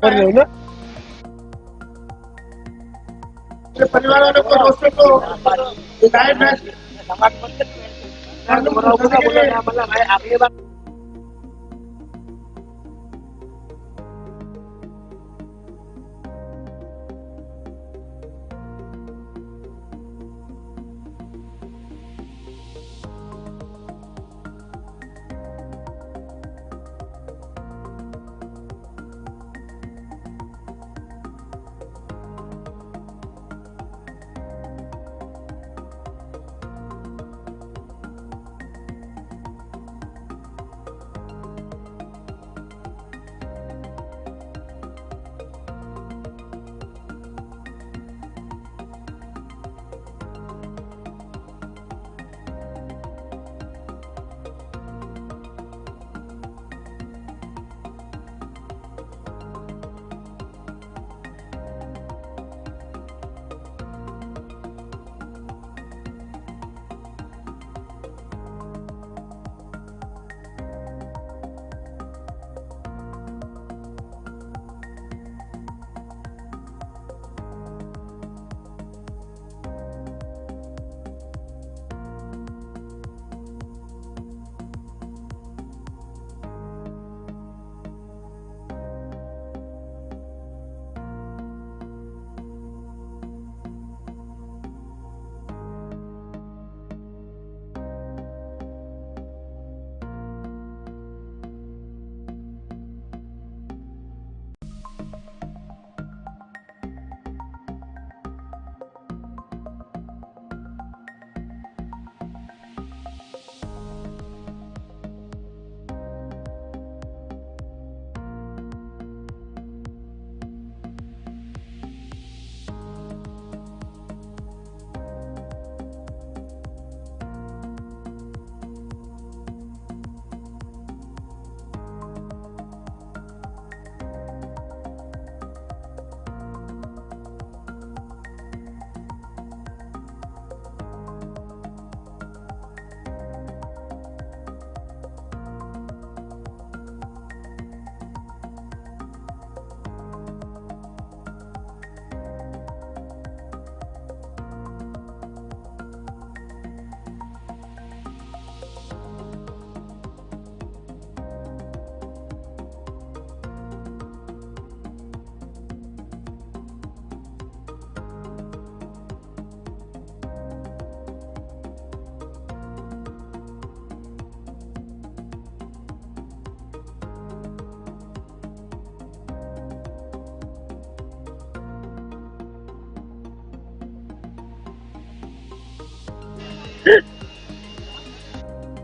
कर लो ना परिवार वालों को दोस्तों को लाइव मैच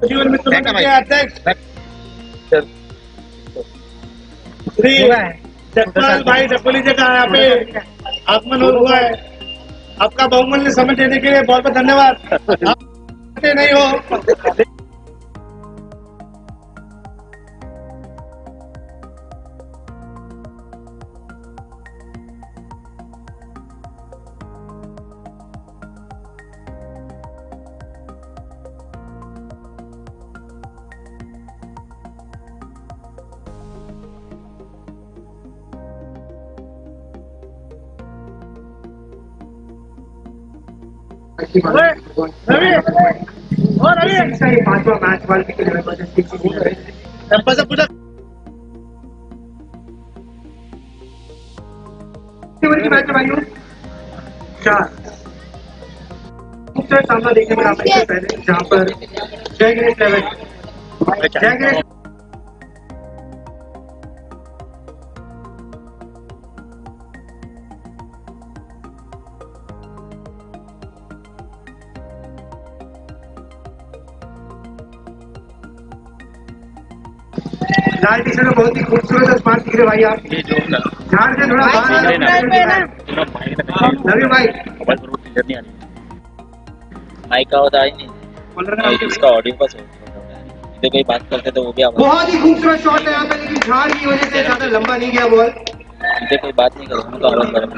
जीवन मित्र मंडल के अध्यक्ष श्री जगपाल भाई डपोली जी का यहाँ पे आगमन हुआ है। आपका बहुमूल्य समय देने के लिए बहुत बहुत धन्यवाद। आप नहीं हो रवि और रवि पांचवा मैच वर्ल्ड के मैच भाइयों 4 मुख्य सामना देखने में आपसे पहले जहाँ पर जय गणेश लाल टी शर्ट में बहुत ही खूबसूरत स्मार्ट दिख रहे भाई आप। झाड़ से थोड़ा रवि भाई माइक का होता है नहीं, इसका ऑडियो का इधर कोई बात करते तो वो भी आवाज। बहुत ही खूबसूरत शॉट है यहाँ पे, लेकिन झाड़ की वजह से ज्यादा लंबा नहीं गया बॉल। इधर कोई बात नहीं करता तो आवाज बराबर।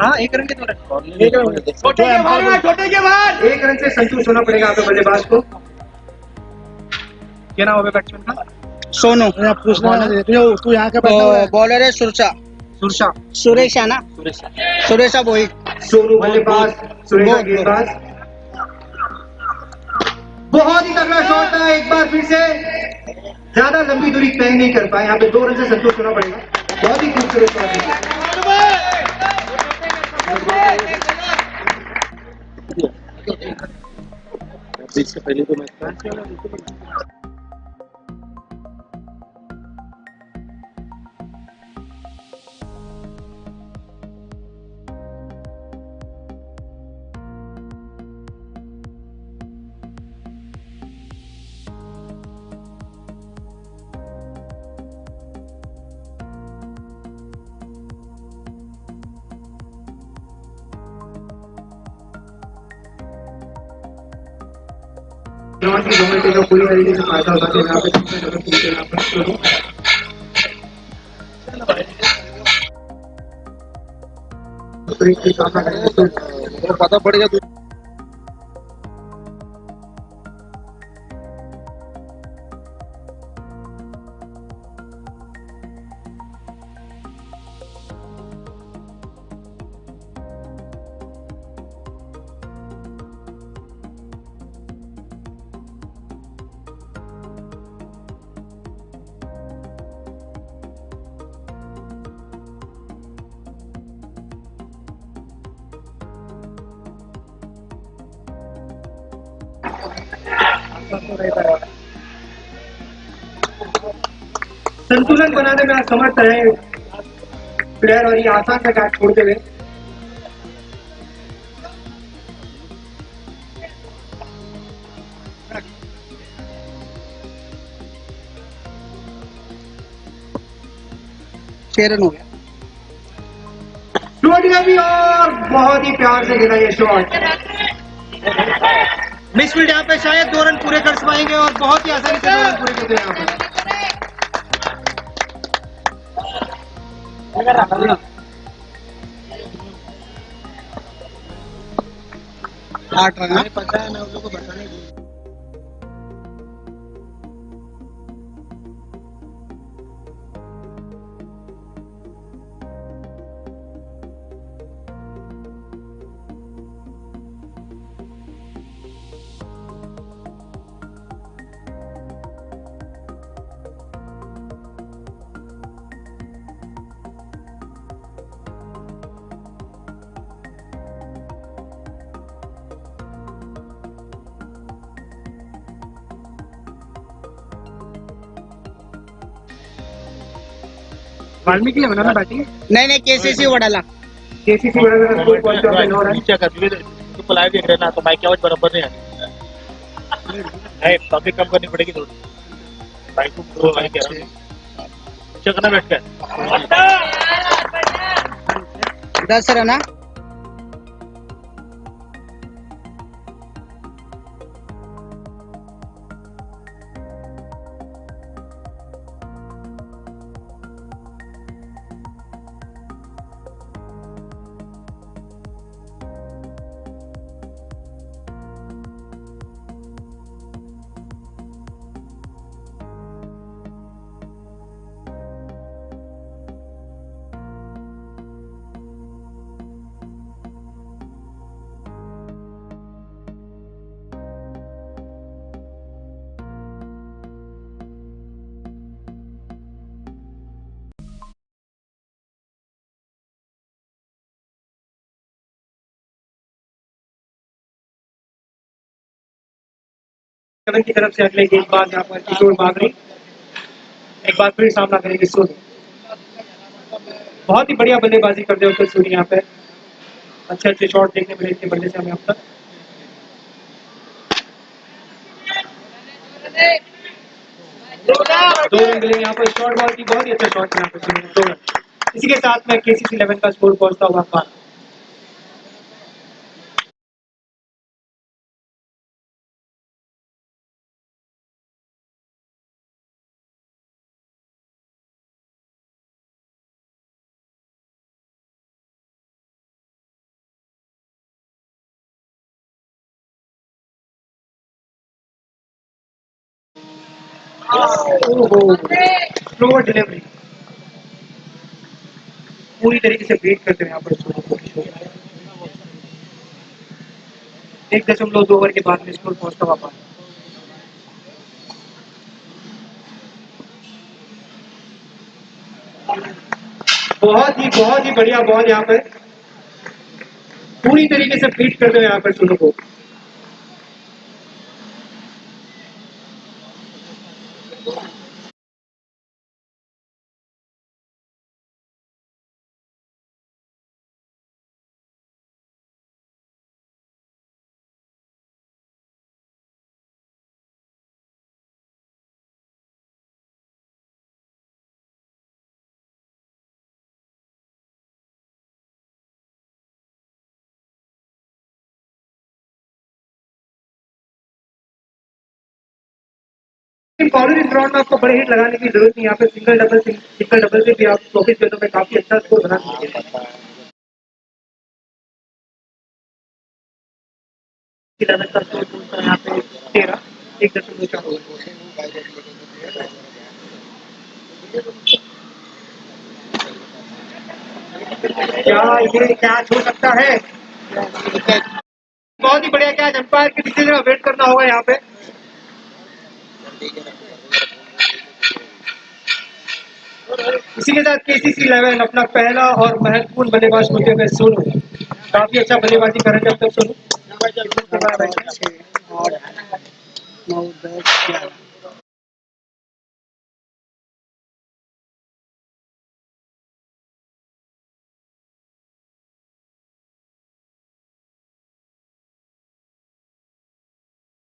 हाँ, एक रन के छोटे के बाद 1 रन से संतुष्ट होना पड़ेगा आपके बल्लेबाज को। क्या नाम होगा बैट्समैन का? सोनू। आप पूछना तू यहाँ का बैठा हुआ है बॉलर है सुरसा, सुरसा सुरेशा ना, सुरेश सुरेशा बोई। सोनू बल्लेबाज, सुरेखा बोल। गेंदबाज। बहुत ही तगड़ा शॉट था, एक बार फिर से ज्यादा लंबी दूरी तय नहीं कर पाए, यहाँ पे 2 रन से संतोष होना पड़ेगा। बहुत ही खूबसूरत शॉट है। इससे पहले तो मैच ग्राउंड की गवर्नमेंट का पूरी तरीके से फायदा उठाते हैं यहाँ पे यहाँ पर सामना करेंगे। पता पड़ेगा तो संतुलन बनाने में असमर्थ रहे प्लेयर और ये आसान सा कैच छोड़ते हुए। रन हो गया। शॉट भी और बहुत ही प्यार से खेला ये शॉट। मिसफील्ड यहाँ पे शायद 2 रन पूरे कर पाएंगे और बहुत ही आसानी से 2 रन पूरे करते हैं यहाँ पे। 8 रन। पता है मैं उन लोगों को बताने वाल्मीकि है ना बैटिंग नहीं नहीं, केसीसी वडाला। केसीसी बड़ा स्कोर पहुंचा है 9 रन। नीचे कर दिए तो पलाय भी रहना तो बाइक की आवाज बराबर नहीं आती है, काफी कम करनी पड़ेगी थोड़ी बाइक को प्रो वाली कह रहा हूं नीचे करना बैठ कर 10 रन। सेवन की तरफ से अगले गेंदबाज यहाँ पर किशोर बागड़ी एक बार फिर सामना करेंगे सूर्य। बहुत ही बढ़िया बल्लेबाजी करते होते सूर्य यहाँ पे। अच्छे अच्छे शॉट देखने मिले इतने बल्ले से हमें अब तक। दो रन मिले यहाँ पर शॉर्ट बॉल की बहुत ही अच्छा शॉट यहाँ पे सूर्य ने 2 रन। इसी के साथ में केसीसी 11 का स्कोर पहुंचता हुआ 12। ओहो, स्लो डिलीवरी, पूरी तरीके से वेट करते हैं यहाँ पर सोनू को। 1.2 ओवर के बाद में स्कोर पहुंचता वापस। बहुत ही बढ़िया बॉल यहाँ पर, पूरी तरीके से बीट करते हुए यहाँ पर सोनू को। इन कॉलोनी ग्राउंड में आपको बड़े हिट लगाने की जरूरत नहीं, यहाँ पे सिंगल डबल से भी आप 24 गेंदों में काफी अच्छा स्कोर बना सकते हैं। 11 का स्कोर मिलता है यहाँ पे 13, 1.4 ओवर। क्या ये कैच हो सकता है? बहुत ही बढ़िया कैच, अंपायर के डिसीजन का वेट करना होगा यहाँ पे। इसी के साथ केसीसी 11 अपना पहला और महत्वपूर्ण बल्लेबाज होते हुए सोनू, काफी अच्छा बल्लेबाजी कर रहे थे अब तक सोनू। 6, 8, 9, 10, 11।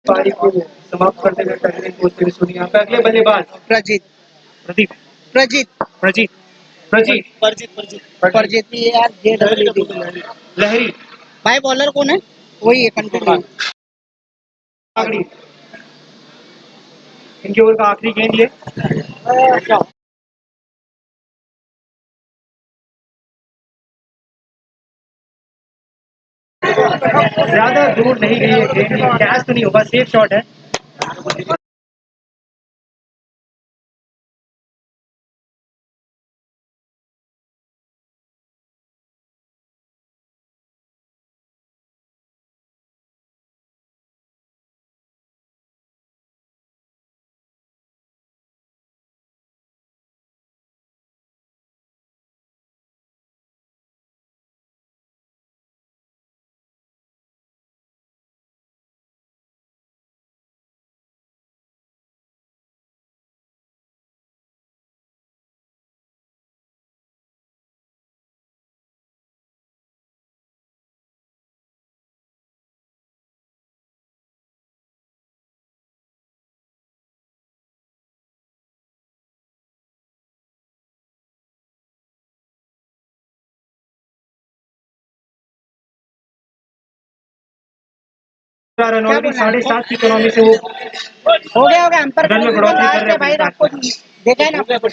पारी को समाप्त करते हुए पहले बोलते हुए सोनू, यहाँ पे अगले बल्लेबाज प्रजीत प्रदीप, प्रजीत प्रजीत, प्रजीत, प्रजीत भी यार, JWD। लहरी, भाई बॉलर कौन है? वही है, कंटिन्यू। आगड़ी, इनके ओवर का आखिरी गेंद ये। ज्यादा दूर नहीं गई है गेंद, कैच तो नहीं होगा, सेफ शॉट है। रन क्या ऑलरेडी बोलना है 7.5 की इकोनॉमी से वो हो गया अंपर रन में बढ़ोतरी कर रहे हैं भाई, अपने आपको मैच में। देखा है ना आपको?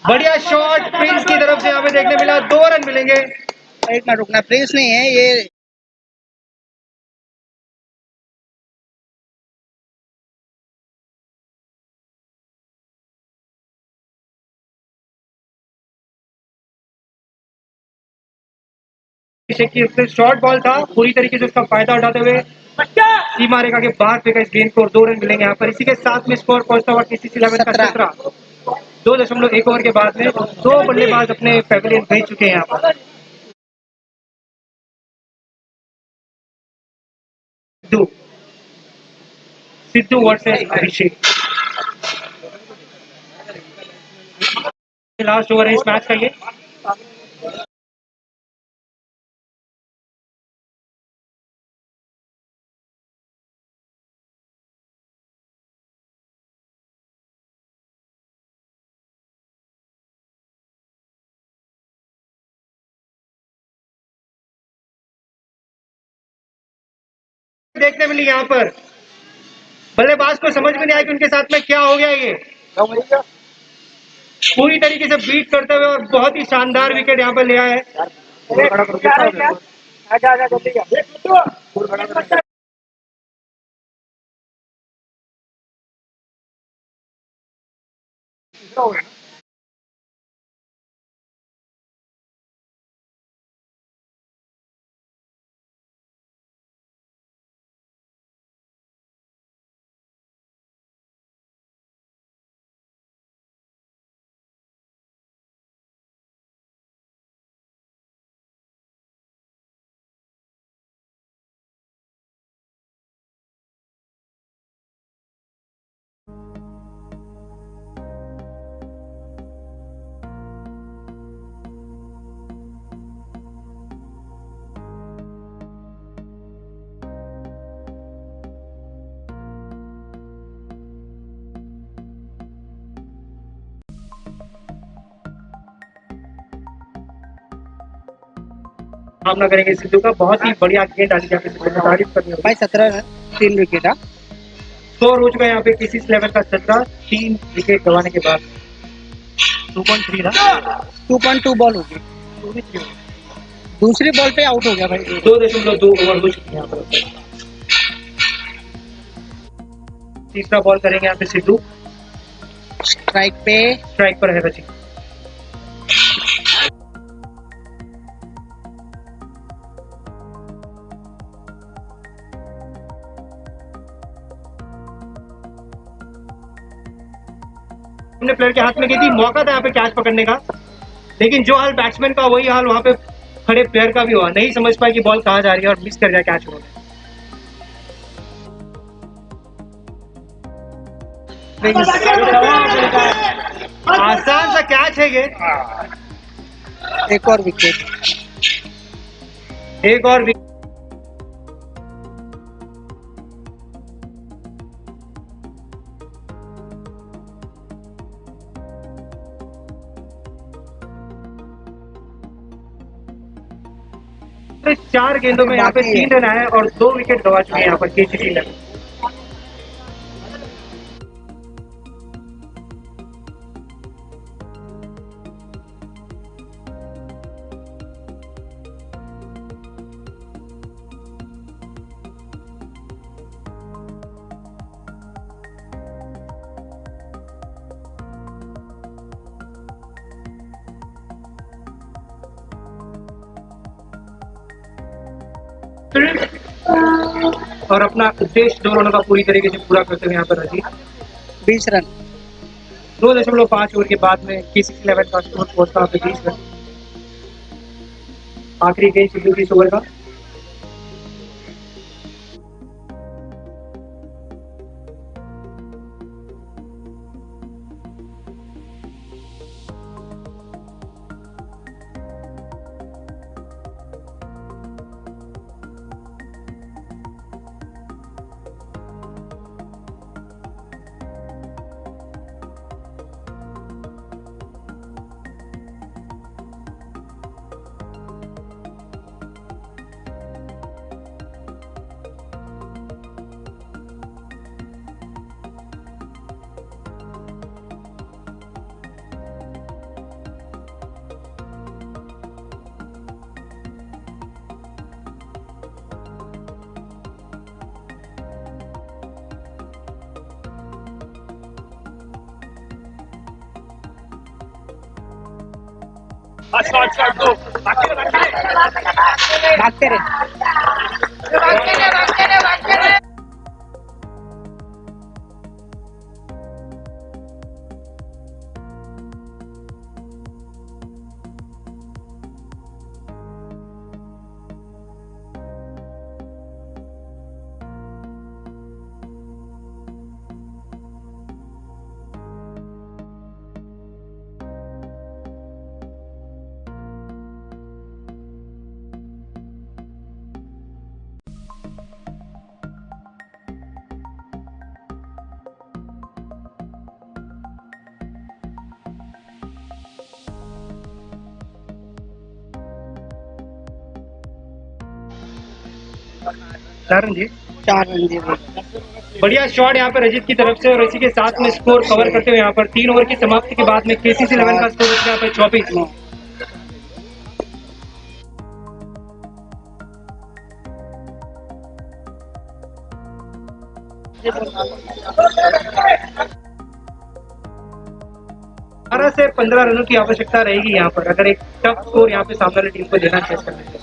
बढ़िया शॉट प्रिंस की तरफ से हमें देखने मिला, 2 रन मिलेंगे। एक मिनट रुकना, प्रिंस नहीं है ये। की शॉर्ट बॉल था, पूरी तरीके से उसका फायदा उठाते हुए सीमा रेखा के बाहर फेंका इस गेंद को, और 2 रन मिलेंगे यहाँ पर। इसी के साथ में स्कोर पहुंचता हुआ केसीसी 11 का 17। 17। 2.1 ओवर के बाद में 2 बल्लेबाज अपने पैविलियन भेज चुके हैं यहाँ पर। सिद्धू, सिद्धू वर्सेस अभिषेक, लास्ट ओवर है इस मैच का ये। देखने मिली यहाँ पर। बल्लेबाज को समझ में नहीं आया कि उनके साथ में क्या हो गया ये। पूरी तरीके से बीट करते हुए और बहुत ही शानदार विकेट यहाँ पर लिया है। सामना करेंगे सिद्धू का। बहुत ही बढ़िया गेंद डाली जाती है, तारीफ करनी होगी। भाई 17 3 विकेट। हाँ, स्कोर हो चुका है यहाँ पे किसी लेवल का 17, 3 विकेट गंवाने के बाद। 2.3 था। 2.2 बॉल होगी। दूसरी बॉल पे आउट हो गया भाई। 2.2 ओवर हो चुकी है यहाँ पर। तीसरा बॉल करेंगे यहाँ पे सिद्धू। स्ट्राइक पर है रची। अपने प्लेयर के हाथ में गई थी, मौका था यहाँ पे कैच पकड़ने का, लेकिन जो हाल बैट्समैन का वही हाल वहां पे खड़े प्लेयर का भी हुआ। नहीं समझ पाया कि बॉल कहाँ जा रही है और मिस कर गया कैच उन्होंने। आसान सा कैच है ये। एक और विकेट। एक और विकेट। चार गेंदों में यहाँ पे 3 रन आए और 2 विकेट गवा चुके हैं यहाँ पर केसीसी ने। और अपना उद्देश्य 2 रनों का पूरी तरीके से पूरा करते हुए यहाँ पर रजी 20 रन। 2.5 ओवर के बाद में केसीसी 11 का स्कोर पहुंचता है 20 रन। आखिरी गेंद सिद्धू की 20 ओवर का। भागते रहे। जी 4 रन दिए भाई। बढ़िया शॉट यहाँ पर रजित की तरफ से, और इसी के साथ में स्कोर कवर करते हुए यहाँ पर 3 ओवर की समाप्ति के बाद में केसीसी 11 का स्कोर यहाँ पर 24। 9 12 से 15 रनों की आवश्यकता रहेगी यहाँ पर, अगर एक टफ स्कोर यहाँ पे सामने वाली टीम को देना चेस करने के लिए।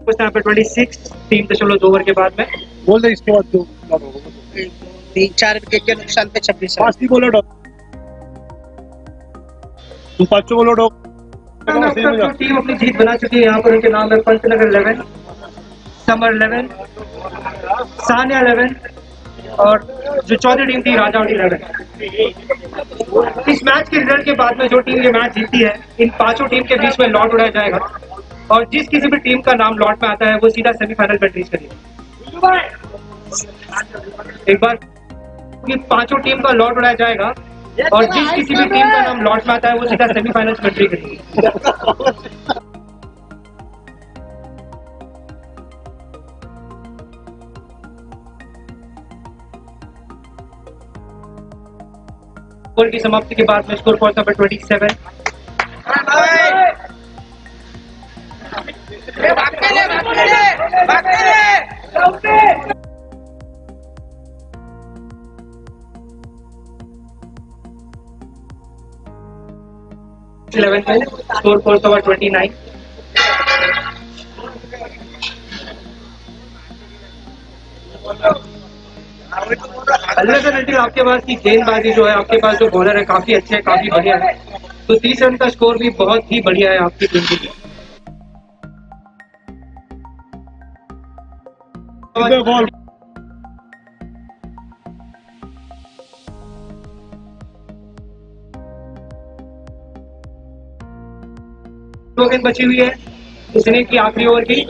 कुछ यहाँ पे 26 3.2 ओवर के बाद में बोल दे इसके बाद जो 3-4 विकेट के नुकसान पे 26 रन। फास्ट ही बोलो डॉग, तुम 5 बोलो डॉग। जो टीम अपनी जीत बना चुकी है यहाँ पर, उनके नाम है पंचनगर 11, समर 11, सानिया 11 और जो चौथी टीम थी राजावटी 11। इस मैच के रिजल्ट के बाद में जो टीम ये मैच जीतती है, इन पांचों टीम के बीच में लॉट उड़ाया जाएगा, और जिस किसी भी टीम का नाम लॉट में आता है वो सीधा सेमीफाइनल पर रीच करेगी। एक बार कि पांचों टीम का लॉट उड़ाया जाएगा, और जिस किसी भी टीम का नाम लॉट में आता है वो सीधा सेमीफाइनल में एंट्री करेगी। ओवर की समाप्ति के बाद में स्कोर पहुंचा पर 27। स्कोर पहुंचा पर 29। अल्टीमेटली आपके पास की गेंदबाजी जो है, आपके पास जो बॉलर है काफी अच्छे है, काफी बढ़िया है, तो 30 रन का स्कोर भी बहुत ही बढ़िया है आपकी टीम के लिए। बॉल दो गेंद बची हुई है, इसने की आखिरी ओवर की।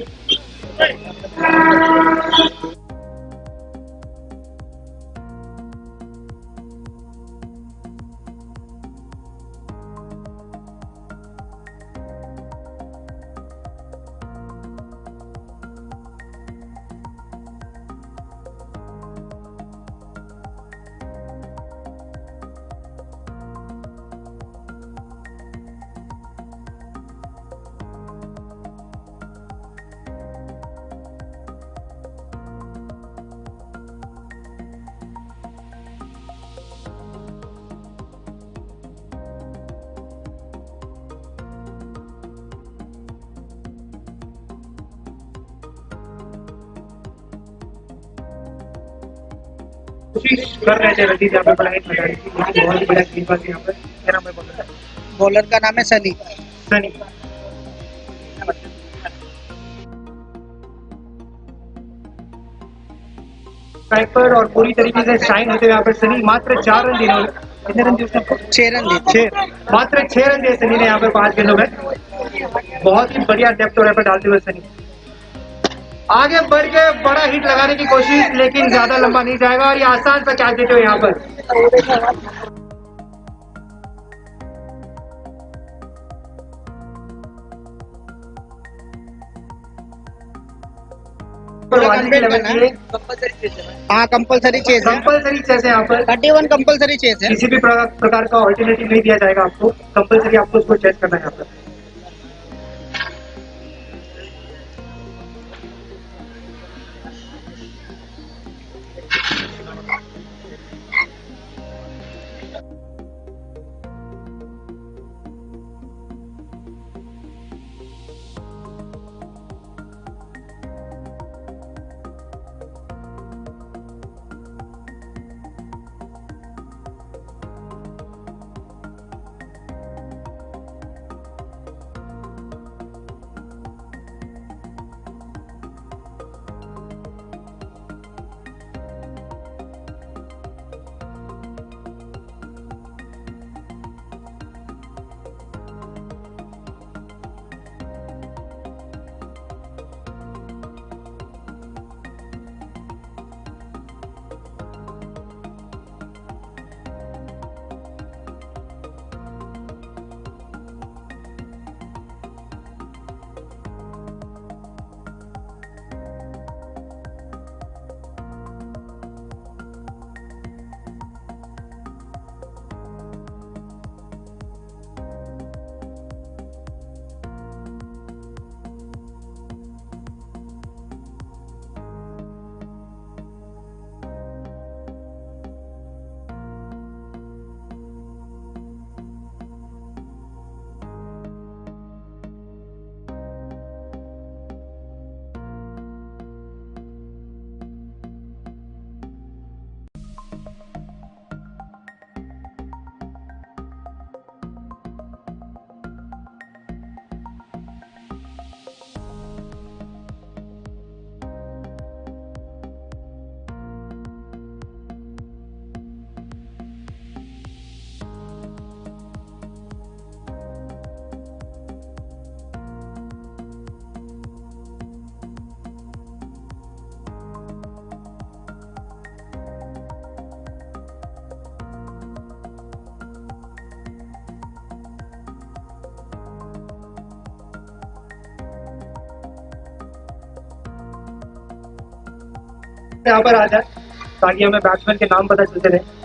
कोशिश कर रहे थे रजीज यहाँ पे बड़ा हिट लगाने की, लेकिन बहुत ही बड़ा गेंदबाज यहाँ पर। क्या नाम है बॉलर का? बॉलर का नाम है सनी। सनी। स्ट्राइक पर और पूरी तरीके से शाइन होते हुए यहाँ पर सनी मात्र 4 रन देने, कितने रन दिए उसने? 6 रन दिए। मात्र 6 रन दिए सनी ने यहाँ पर 5 गेंदों में। बहुत ही बढ़िया डेप्थ और पर डालते हुए सनी आगे बढ़ के बड़ा हिट लगाने की कोशिश, लेकिन ज्यादा लंबा नहीं जाएगा, और ये आसान पे कैच देते हुए यहाँ पर कंप्लीट करना है। हाँ कंपलसरी चेज है। कंपलसरी चेस है यहाँ पर। 31 कंपलसरी चेज है। किसी भी प्रकार का ऑल्टरनेटिव नहीं दिया जाएगा आपको, कंपलसरी आपको उसको चेस करना है यहाँ पर। यहाँ पर आ जाए ताकि हमें बैट्समैन के नाम पता चलते रहे।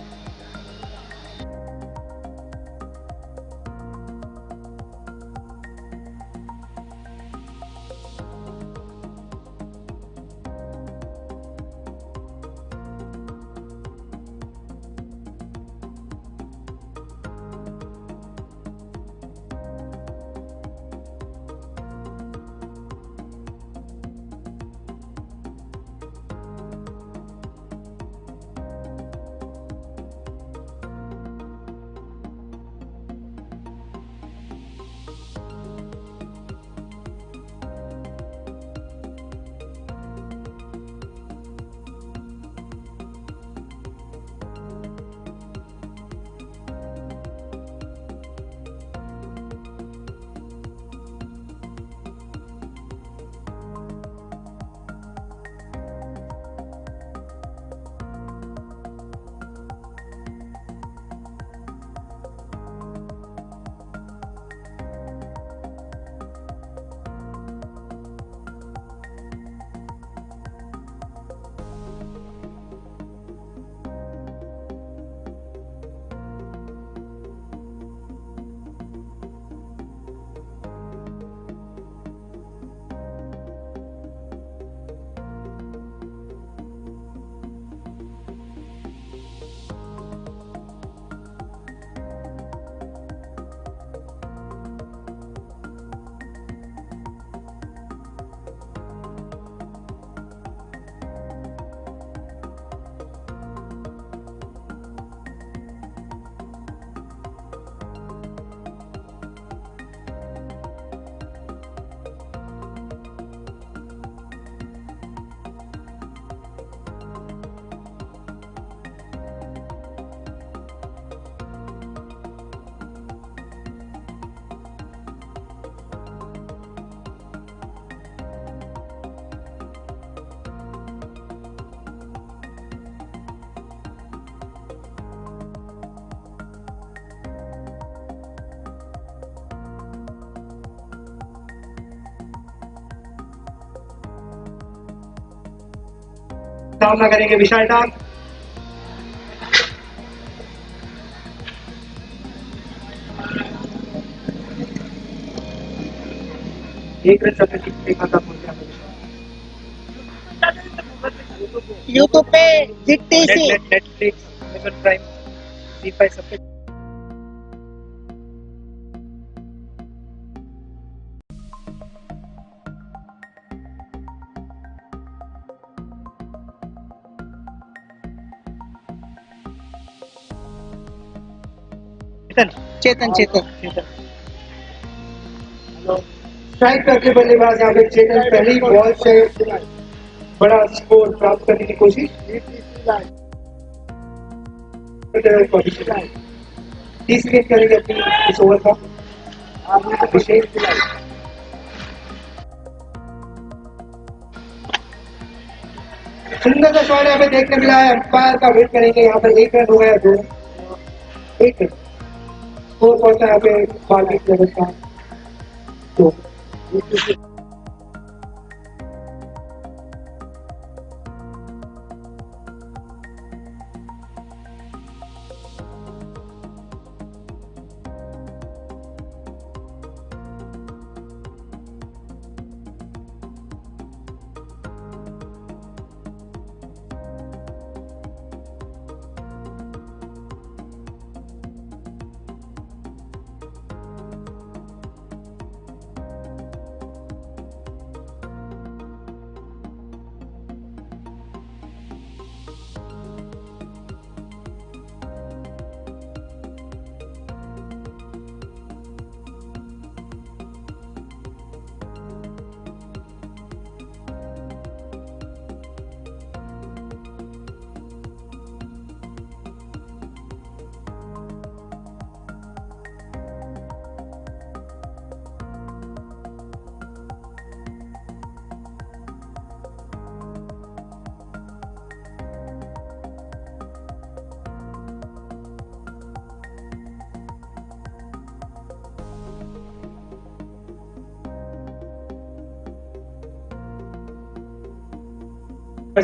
सामना करेंगे विशाल डाक। एक रन सबने जीतने का था पहुंचा। यूट्यूब पे जिट्टीसी नेटफ्लिक्स, अमेज़न प्राइम, जी5 सब पे। चेतन चेतन स्ट्राइक करके बल्लेबाज यहाँ पे चेतन पहली बॉल से बड़ा स्कोर प्राप्त करने की कोशिश। तीसरी करेंगे अपनी इस ओवर का अभिषेक। सुंदर सा शॉट यहाँ पे देखने मिला है। अंपायर का वेट करेंगे। यहाँ पर एक रन हो गया, दो एक रन स्कोर पहुंचा यहाँ पे बाल्मीक नगर का। तो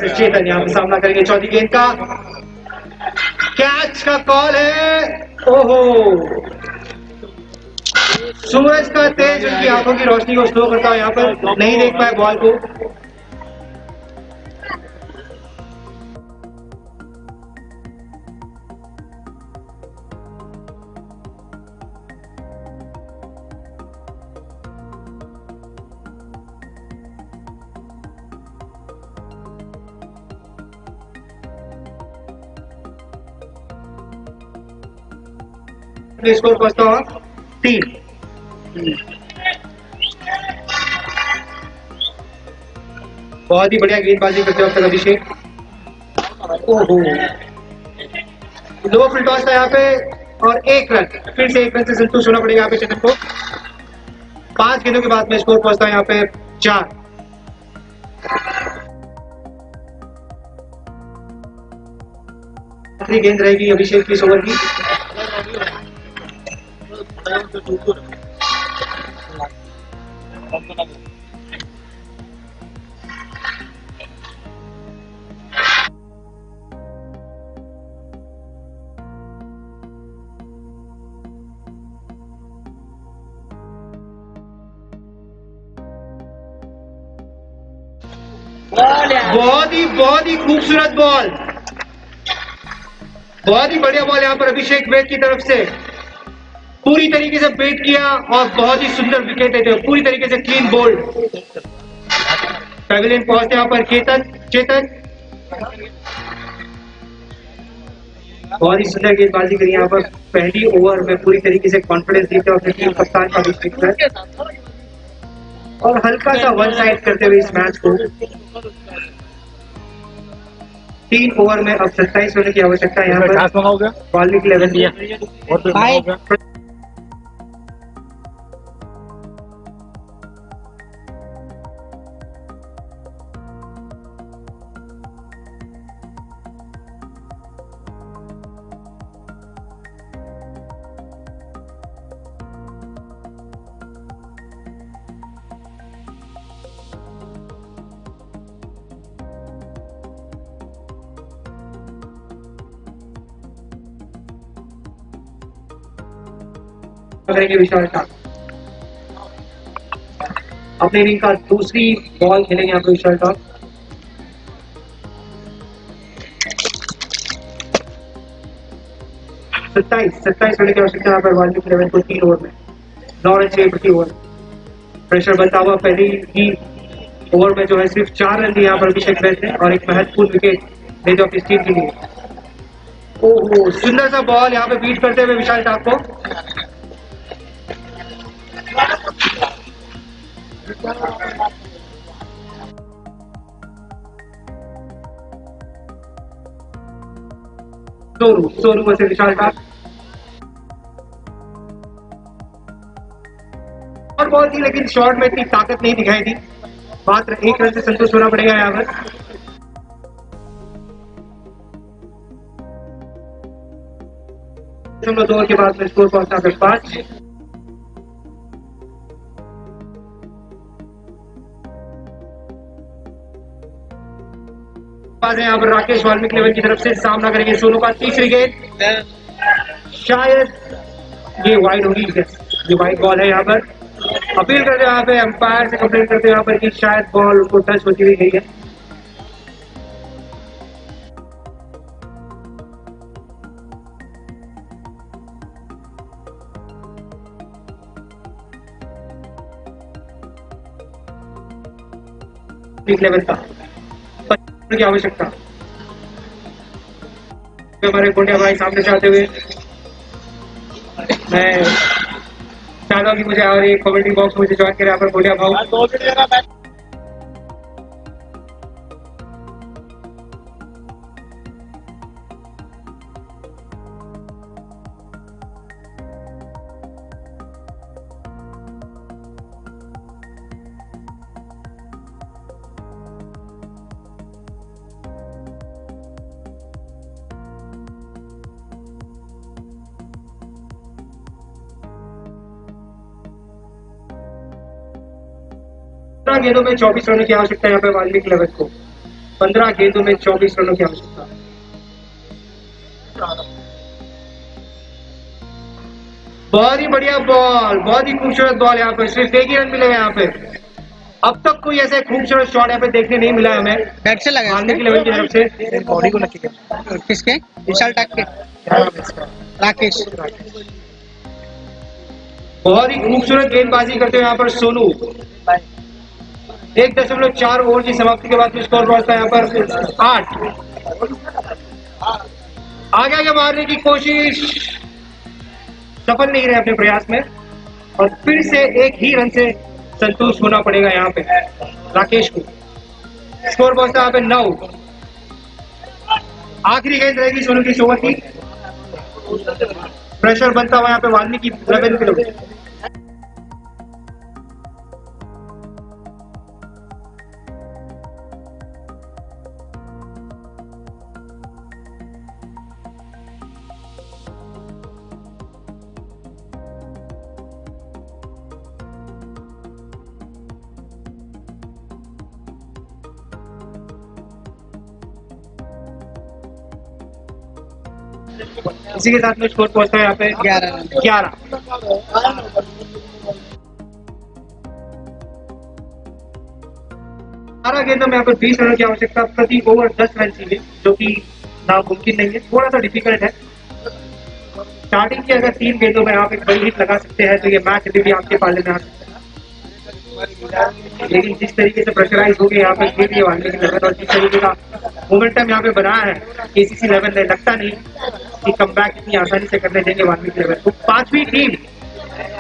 चेतन यहाँ पे सामना करेंगे चौथी गेंद का। कैच का कॉल है। ओहो, सूरज का तेज उनकी आंखों की रोशनी को स्लो करता है। यहाँ पर नहीं देख पाए बॉल को। स्कोर पहुंचता हुआ 3। बहुत ही बढ़िया गेंदबाजी करते वक्त अभिषेक। ओहो, लो फुल टॉस था यहाँ पे और एक रन। फिर से एक रन से संतुष्ट होना पड़ेगा यहाँ पे चेतन को। 5 गेंदों के बाद में स्कोर पहुंचता है यहाँ पे 4। आखिरी गेंद रहेगी अभिषेक की इस ओवर की। बहुत ही खूबसूरत बॉल, बहुत ही बढ़िया बॉल यहाँ पर अभिषेक बैट की तरफ से पूरी तरीके से बैट किया और बहुत ही सुंदर विकेट है। पूरी तरीके से क्लीन बोल्ड। पैविलियन पहुंचते यहाँ पर चेतन बहुत ही सुंदर गेंदबाजी करी यहाँ पर। पहली ओवर में पूरी तरीके से कॉन्फिडेंस देते हुए अपने टीम कप्तान का अभिषेक और हल्का सा वन साइड करते हुए इस मैच को 3 ओवर में अब 27 होने की आवश्यकता है यहाँ पर। वाल्मीकि लेवल दिया करेंगे विशाल ठाकुर। अपने इनिंग का दूसरी बॉल खेलेंगे यहाँ पर विशाल ठाकुर। सत्ताईस रन की आवश्यकता यहाँ पर वाल्मीकि 11 को 3 ओवर में 9 रन चाहिए प्रति ओवर। प्रेशर बनता हुआ पहली ही ओवर में जो है सिर्फ 4 रन दिए यहाँ पर अभिषेक बैस ने और एक महत्वपूर्ण विकेट ले जो अपनी टीम के लिए। ओहो, सुंदर सा बॉल यहाँ पे बीट करते हुए विशाल ठाकुर को। सोनू वैसे विशाल ठाकुर और बॉल थी लेकिन शॉट में इतनी ताकत नहीं दिखाई दी। मात्र 1 रन से संतुष्ट होना पड़ेगा यहाँ पर। दो ओवर के बाद में स्कोर पहुंचा कर 5। यहाँ पर राकेश वाल्मीकि 11 की तरफ से सामना करेंगे सोनू का। तीसरी गेंद शायद ये वाइड होगी। ये वाइड बॉल है यहाँ पर। अपील करते हैं यहाँ पे एम्पायर से कंप्लेंट करते हैं यहाँ पर कि शायद बॉल को टच होती हुई गई है। लेवल का की आवश्यकता। हमारे गोंडिया भाई सामने से आते हुए मैं चाहता हूँ कि मुझे और एक कमेंट्री बॉक्स मुझे ज्वाइन करें यहाँ पर गोंडिया भाई। गेंदों में 24 रनों की आवश्यकता है यहाँ पे वाल्मीकि 11 को। 15 गेंदों में 24 रनों की आवश्यकता। बहुत ही बढ़िया बॉल, बहुत ही खूबसूरत बॉल यहाँ पे। सिर्फ 1 ही रन मिले यहाँ पे। अब तक कोई ऐसे खूबसूरत शॉट यहाँ पे देखने नहीं मिला हमें। बैट से लगा वाल्मीकि 11 की तरफ से। बॉडी को लगी किसके? विशाल ठाकुर के। राकेश। बहुत ही खूबसूरत गेंदबाजी करते हुए यहाँ पर सोनू। 1.4 ओवर की समाप्ति के बाद स्कोर पहुंचता है यहाँ पर 8। आगे आगे मारने की कोशिश, सफल नहीं रहे अपने प्रयास में और फिर से 1 ही रन से संतुष्ट होना पड़ेगा यहाँ पे राकेश को। स्कोर पहुंचता है यहाँ पे 9। आखिरी गेंद रहेगी सोनू की इस ओवर की। प्रेशर बनता हुआ यहाँ पे वाल्मीकि 11 के लोग। इसी के साथ में स्कोर पहुंचता है यहाँ पे 11। 12 गेंदों में यहाँ पर 20 रनों की आवश्यकता। प्रति ओवर 10 रन चाहिए जो कि नामुमकिन नहीं है, थोड़ा सा डिफिकल्ट है। स्टार्टिंग की अगर 3 गेंदों में आप एक बड़ी हिट लगा सकते हैं तो ये मैच अभी भी आपके पाले में आ सकता है। लेकिन जिस तरीके से प्रेशराइज हो गए यहाँ पे खेल वाल्मीकि 11 और जिस तरीके का मोमेंटम यहाँ पे बना है केसीसी 11 ने, लगता नहीं कि कमबैक इतनी आसानी से करने देंगे वाल्मीकि 11 को।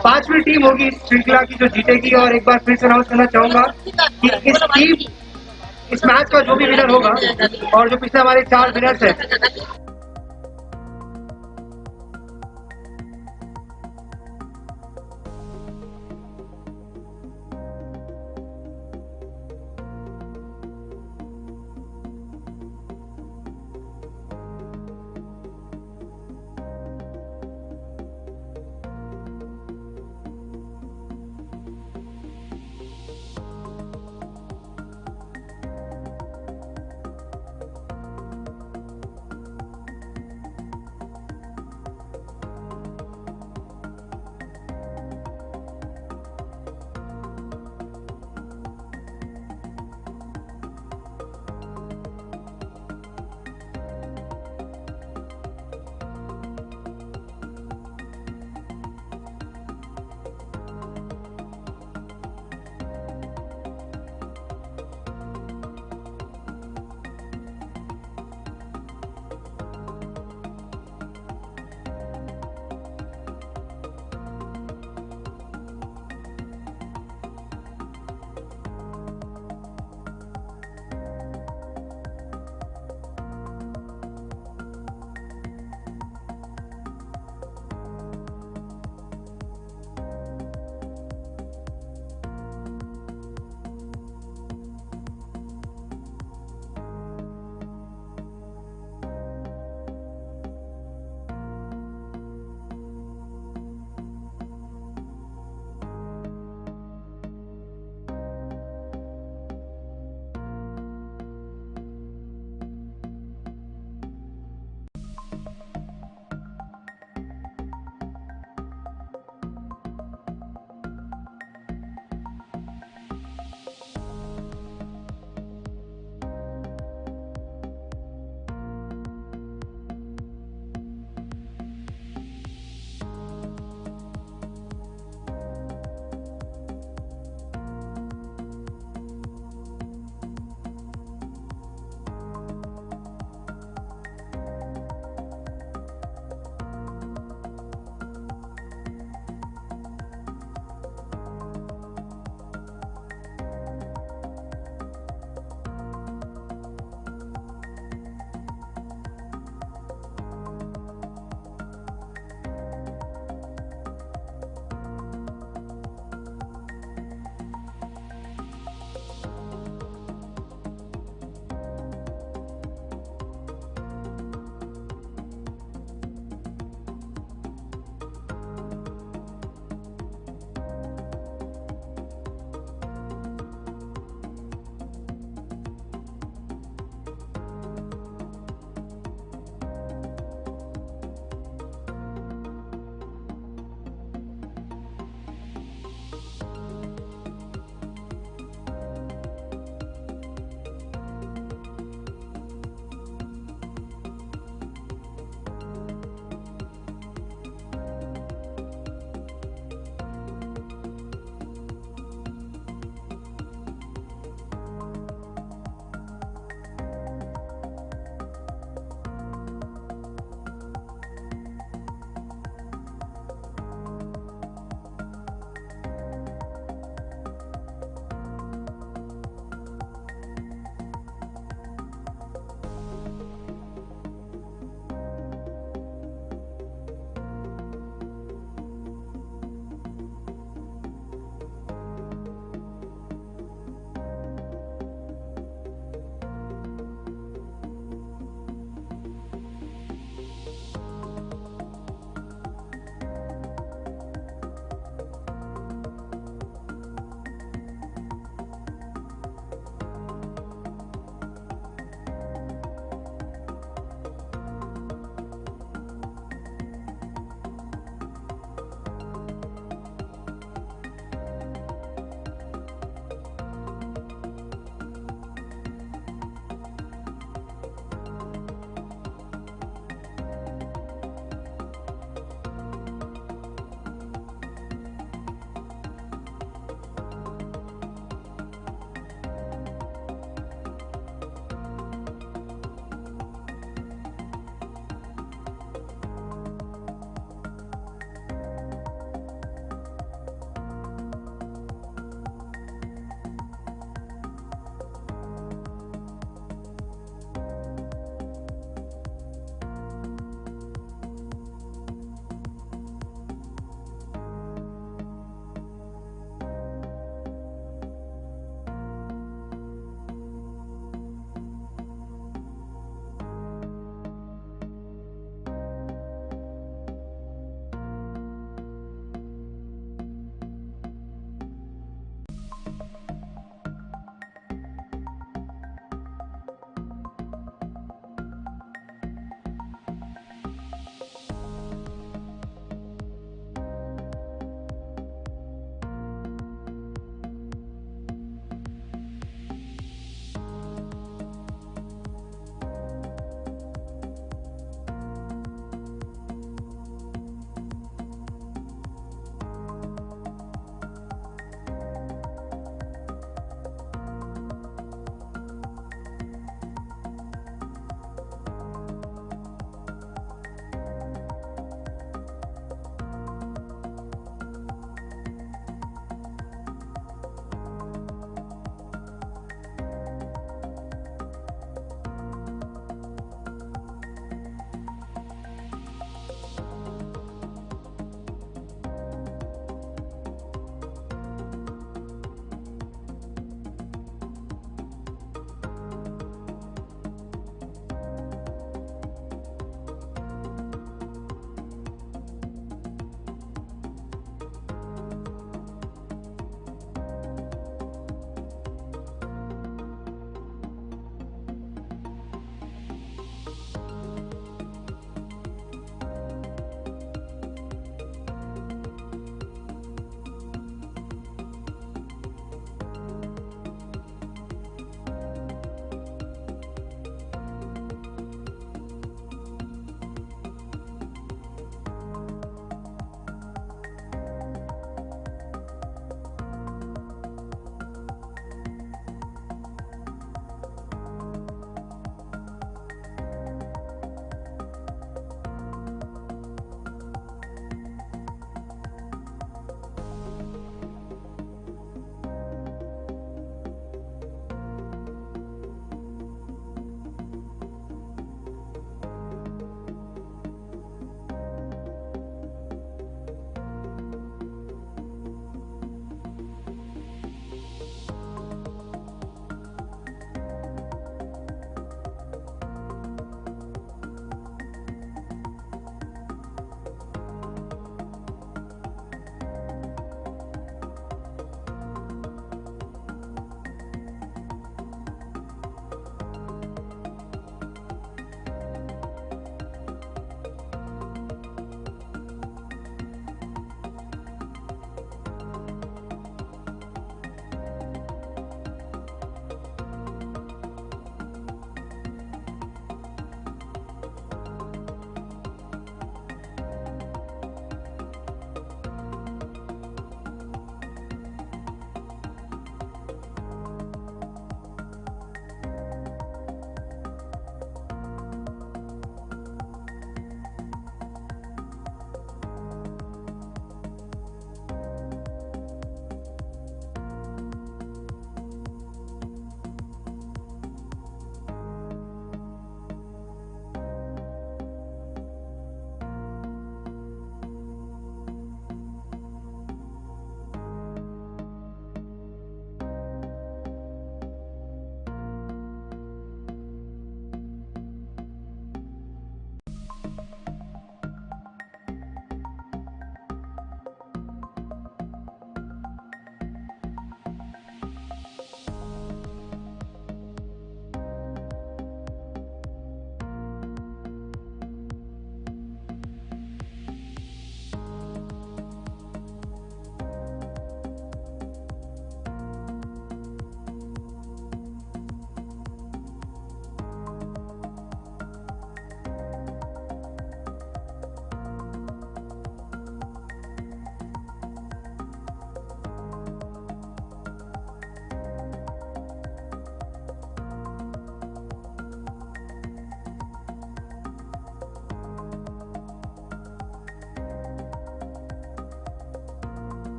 पांचवी टीम होगी इस श्रृंखला की जो जीतेगी। और एक बार फिर से अनाउंस करना चाहूंगा कि इस मैच का जो भी विनर होगा और जो पिछले हमारे 4 विनर्स हैं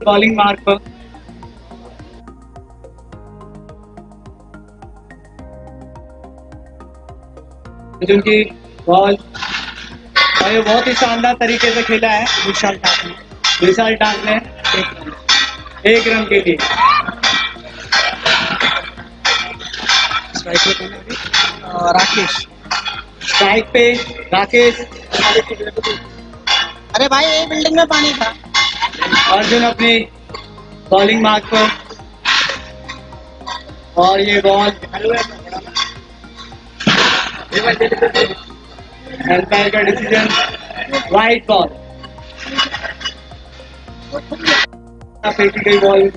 बॉलिंग मार्क पर अर्जुन की बॉल, और ये बहुत ही शानदार तरीके से खेला है विशाल ठाक ने विशाल डाक ने 1 रन के लिए। स्ट्राइक पे कौन है अभी? राकेश। स्ट्राइक पे राकेश। अरे भाई ये बिल्डिंग में पानी था। अर्जुन अपनी बॉलिंग मार्क पर, और ये बॉल एम्पायर का डिसीजन, वाइड बॉल। फेंकी गई बॉल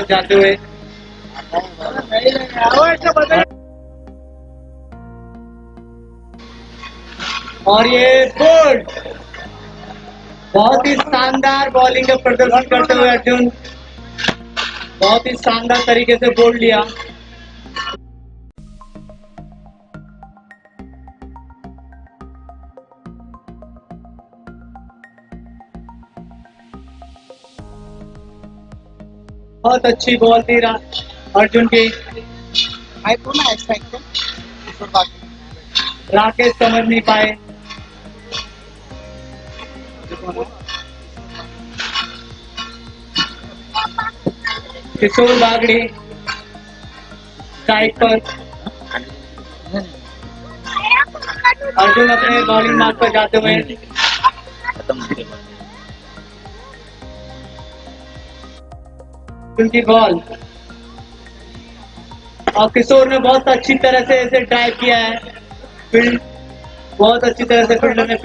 जाते हुए, और ये बोल्ड, बहुत ही शानदार बॉलिंग का प्रदर्शन करते हुए अर्जुन बहुत ही शानदार तरीके से बोल्ड लिया। बहुत अच्छी बॉल थी अर्जुन की। भाई कौन है स्ट्राइक पे? किशोर बाकी। राकेश समझ नहीं पाए। किशोर बागड़ी स्ट्राइक पर। अर्जुन अपने बॉलिंग मार्क पर जाते हुए, उनकी बॉल, और किशोर ने बहुत अच्छी तरह से इसे ड्राइव किया है। फील्ड बहुत अच्छी तरह से फील्डर ने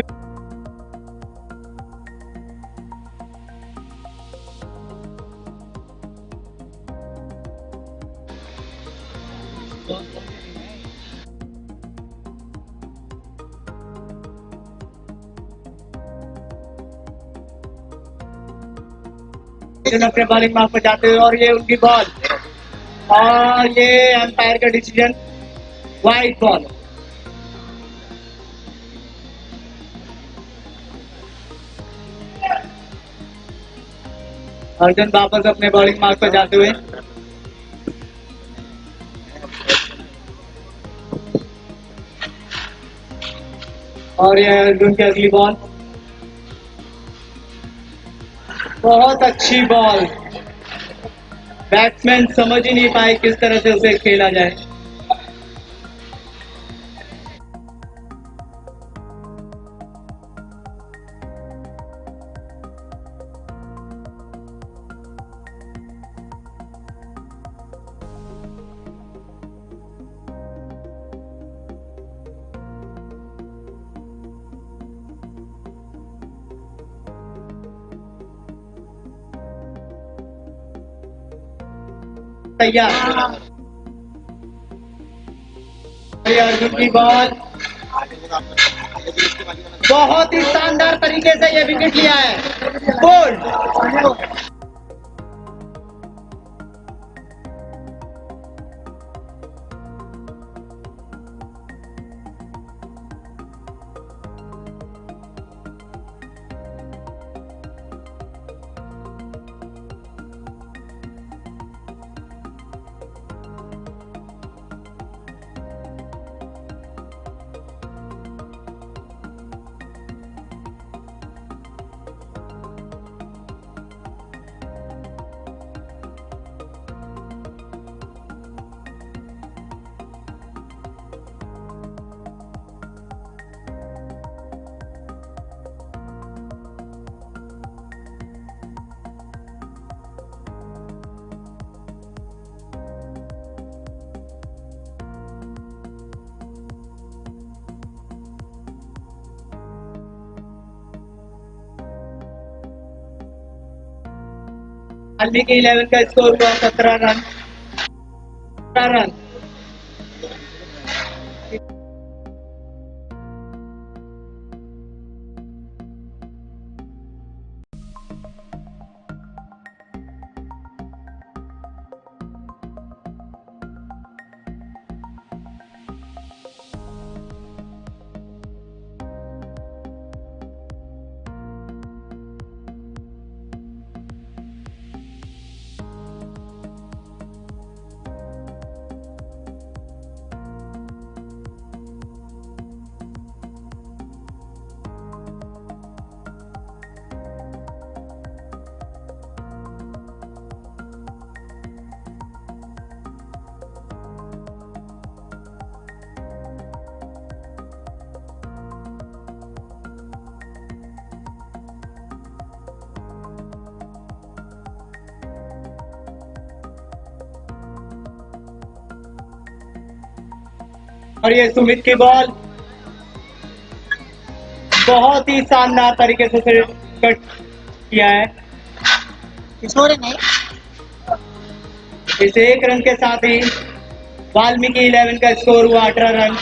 अपने बॉलिंग मार्क पर जाते हुए, और ये उनकी बॉल, और ये एम्पायर का डिसीजन, वाइड बॉल। अर्जुन वापस अपने बॉलिंग मार्क पर जाते हुए, और ये अर्जुन की अगली बॉल, बहुत अच्छी बॉल। बैट्समैन समझ ही नहीं पाए किस तरह से उसे खेला जाए। तैयार, ये अर्जुन की बॉल, बहुत ही शानदार तरीके से ये विकेट लिया है। बोल्ड, हाल के 11 का स्कोर हुआ 17 रन। 17 रन। और ये सुमित की बॉल बहुत ही शानदार तरीके से कट किया है। किशोर है नहीं इस एक रन के साथ ही वाल्मीकि 11 का स्कोर हुआ 18 रन।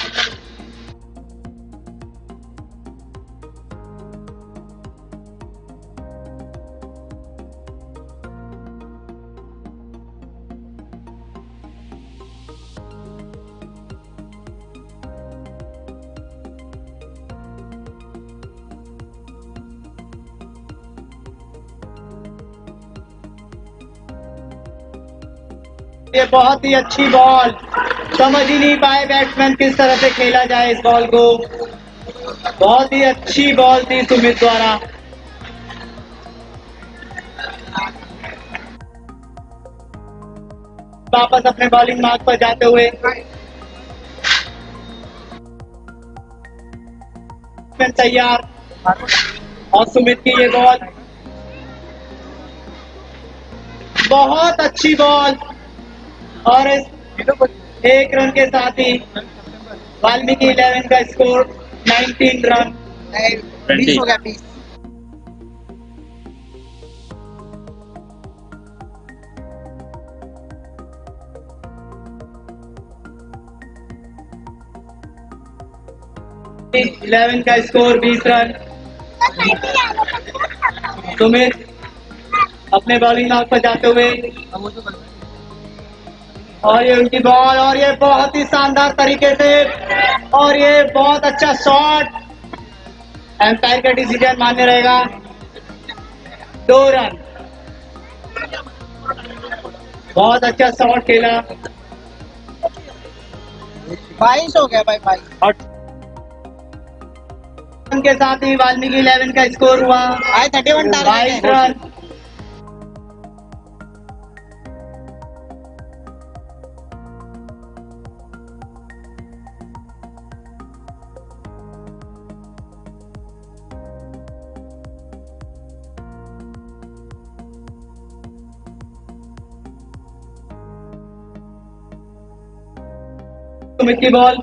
ये बहुत ही अच्छी बॉल, समझ ही नहीं पाए बैट्समैन किस तरह से खेला जाए इस बॉल को। बहुत ही अच्छी बॉल थी सुमित द्वारा। वापस अपने बॉलिंग मार्क पर जाते हुए तैयार और सुमित की ये बॉल बहुत अच्छी बॉल और इस एक रन के साथ ही वाल्मीकि 11 का स्कोर 19 रन। 20 हो गया 20 11 का स्कोर 20 रन। सुमित अपने बॉलिंग मार्क पर जाते हुए और ये उनकी बॉल और ये बहुत ही शानदार तरीके से और ये बहुत अच्छा शॉट। एम्पायर का डिसीजन मान्य रहेगा। 2 रन, बहुत अच्छा शॉट खेला। 22 हो गया भाई 22 और रन के साथ ही वाल्मीकि 11 का स्कोर हुआ भाई 31 22 टारगेट है रन। सुमित की बॉल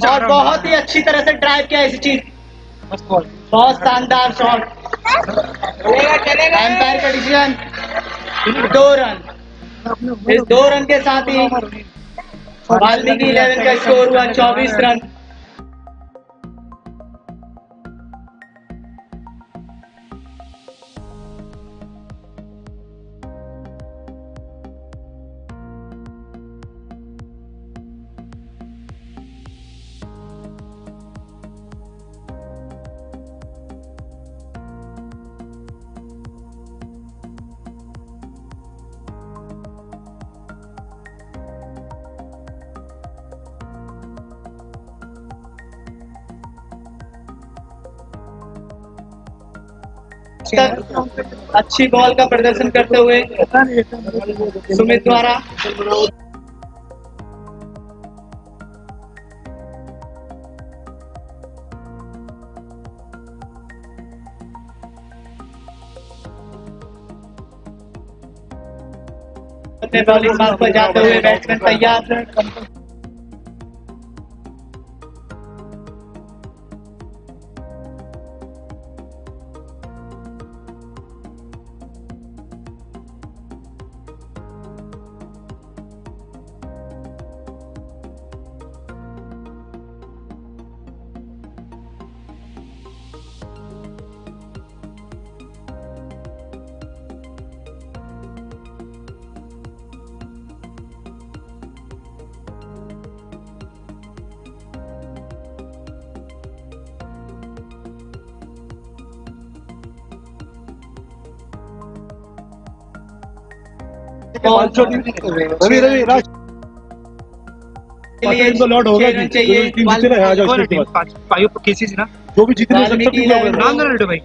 और बहुत ही अच्छी तरह से ड्राइव किया इस चीज, बहुत शानदार शॉट। एम्पायर का डिसीजन 2 रन। इस 2 रन के साथ ही वाल्मीकि 11 का स्कोर हुआ 24 रन। अच्छी बॉल का प्रदर्शन करते हुए सुमित द्वारा अपने बॉलिंग मार्क पर जाते हुए बैट्समैन तैयार। रवि रवि राज इनको लॉट होगा कि चाहिए टीम जीते ना आ जाओ इसके बाद केसीसी ना जो भी जीतने सब सब टीम होगा नाम ना भाई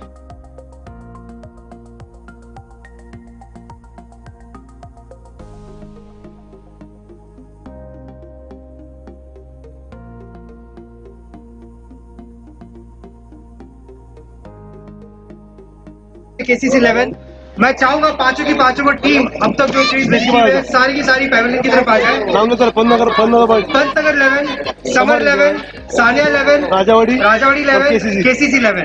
केसीसी 11 मैं चाहूंगा पांचों की पांचों को टीम अब तक जो सीरीज जीती है सारी की सारी पैवेलियन की तरफ आ जाए। Pantnagar 11, summer 11, Sania 11, Rajawadi 11, KCC 11।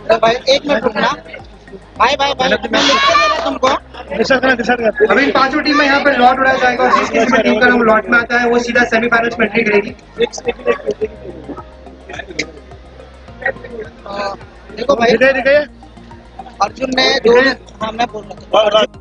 तो भाई एक मिनट रुकना। भाई भाई भाई मैं लिख के दे रहा तुमको। डिसाइड कर अब इन पांचों टीम में यहाँ पर लॉट उड़ाया जाएगा और जिस किसी भी टीम का नाम लॉट में आता है वो सीधा सेमीफाइनल्स में एंट्री करेगी। देखो भाई दिखे अर्जुन ने जो, हाँ मैं बोल रहा था।